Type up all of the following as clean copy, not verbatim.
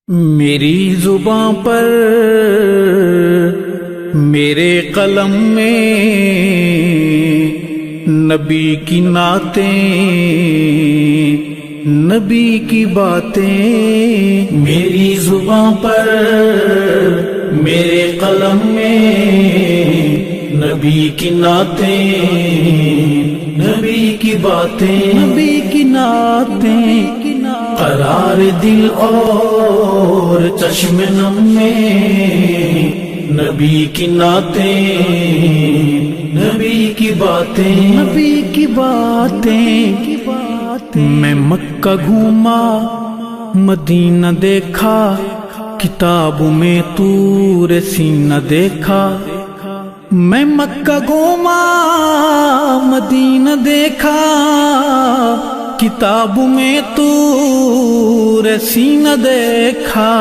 میری زباں پر میرے قلم میں نبی کی نعتیں، نبی کی باتیں۔ میری زباں پر میرے قلم میں نبی کی نعتیں، نبی کی باتیں، نبی کی نعتیں۔ قرار دل اور چشم نم میں نبی کی نعتیں، نبی کی باتیں، نبی کی باتیں۔ میں مکہ گھوما مدینہ دیکھا، کتاب میں طور سینہ دیکھا۔ میں مکہ گھوما مدینہ دیکھا، کتاب میں طور سینہ دیکھا۔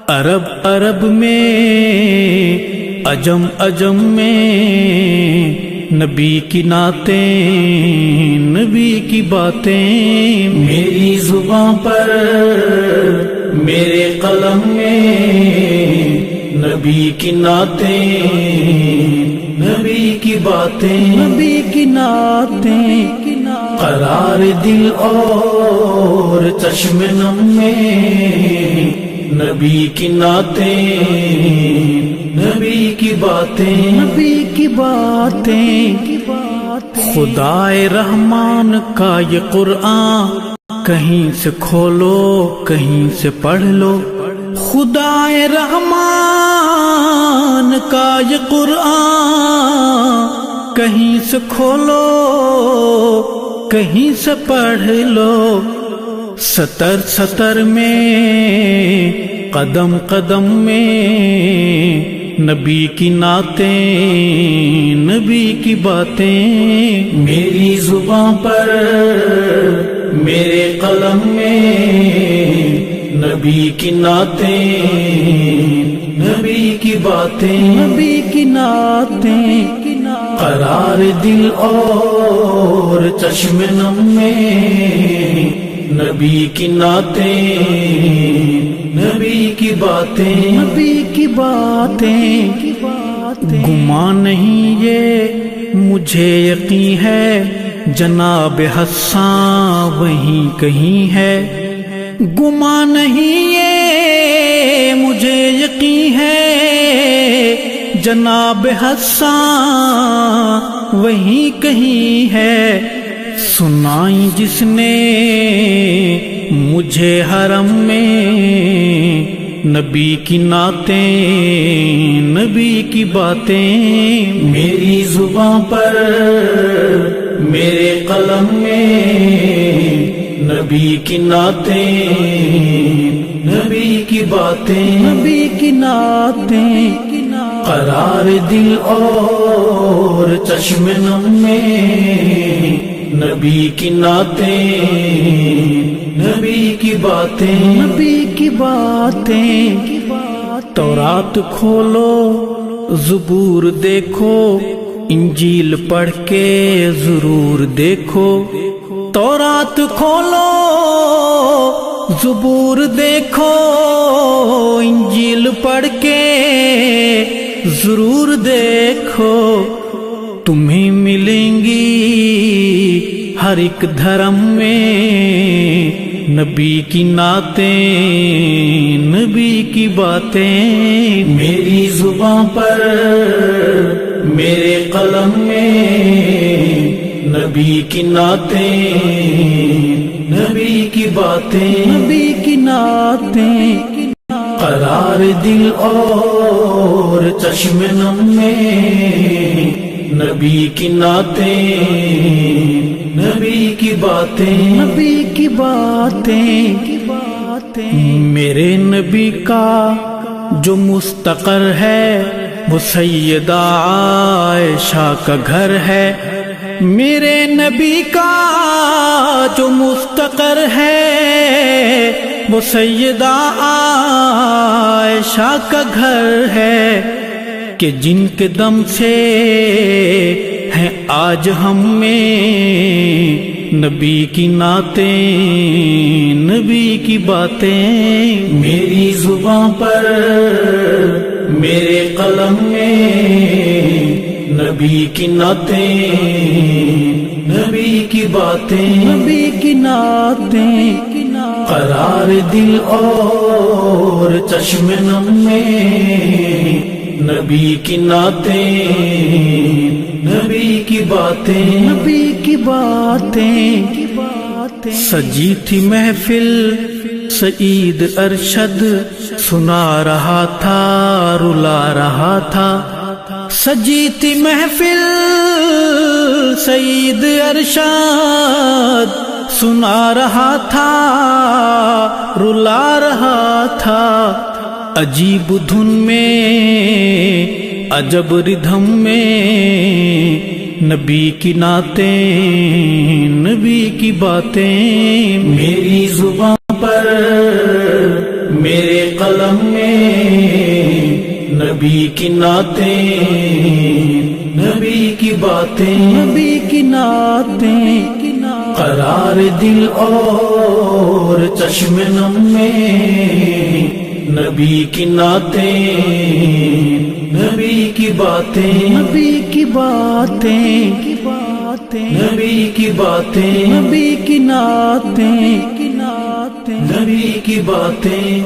عرب عرب میں، عجم عجم میں نبی کی نعتیں، نبی کی باتیں۔ میری زباں پر میرے قلم میں نبی کی نعتیں، نبی کی باتیں، نبی کی نعتیں۔ قرار دل اور چشم نم میں نبی کی نعتیں، نبی کی باتیں، نبی کی باتیں۔ خدائے رحمان کا یہ قرآن کہیں سے کھولو کہیں سے پڑھ لو۔ خدائے رحمان کا یہ قرآن کہیں سے کھولو کہیں سے پڑھ لو۔ سطر سطر میں، قدم قدم میں نبی کی نعتیں، نبی کی باتیں۔ میری زباں پر میرے قلم میں نبی کی نعتیں، نبی کی باتیں، نبی کی نعتیں۔ قرار دل اور چشم نم میں نبی کی نعتیں، نبی کی باتیں، نبی کی باتیں۔ گمان نہیں یہ مجھے یقین ہے، جناب حسان وہیں کہیں ہے۔ گمان نہیں یہ مجھے یقین ہے، جناب حسان وہیں کہیں ہے۔ سنائی جس نے مجھے حرم میں نبی کی نعتیں، نبی کی باتیں۔ میری زباں پر میرے قلم میں نبی کی نعتیں، نبی کی باتیں، نبی کی نعتیں۔ قرار دل اور چشم نم میں نبی کی نعتیں، نبی کی باتیں، نبی کی باتیں۔ تورات کھولو زبور دیکھو، انجیل پڑھ کے ضرور دیکھو۔ تورات کھولو زبور دیکھو، انجیل پڑھ کے ضرور دیکھو۔ تمہیں ملیں گی ہر ایک دھرم میں نبی کی نعتیں، نبی کی باتیں۔ میری زباں پر میرے قلم میں نبی کی نعتیں، نبی کی باتیں، نبی کی نعتیں۔ قرار دل اور چشم نم میں نبی کی نعتیں، نبی کی باتیں، نبی کی باتیں۔ میرے نبی کا جو مستقر ہے وہ سیدہ عائشہ کا گھر ہے۔ میرے نبی کا جو مستقر ہے وہ سیدہ عائشہ کا گھر ہے، کہ جن کے دم سے ہیں آج ہم میں نبی کی نعتیں، نبی کی باتیں، میری زباں پر میرے قلم میں نبی کی نعتیں، نبی کی باتیں، نبی کی نعتیں، قرار دل اور چشم نم میں نبی کی نعتیں، نبی کی باتیں، نبی کی باتیں، سجی تھی محفل سعید ارشد سنا رہا تھا رلا رہا تھا، سجی تھی محفل سعید ارشد سنا رہا تھا رلا رہا تھا، عجیب دھن میں عجب ردھم میں نبی کی نعتیں، نبی کی باتیں، میری زبان پر میرے قلم میں نبی کی نعتیں، نبی کی باتیں، نبی کی نعتیں، قرار دل اور چشم نم میں نبی کی نعتیں، نبی کی باتیں، نبی کی باتیں، نبی کی باتیں، نبی کی نعتیں، نبی کی باتیں۔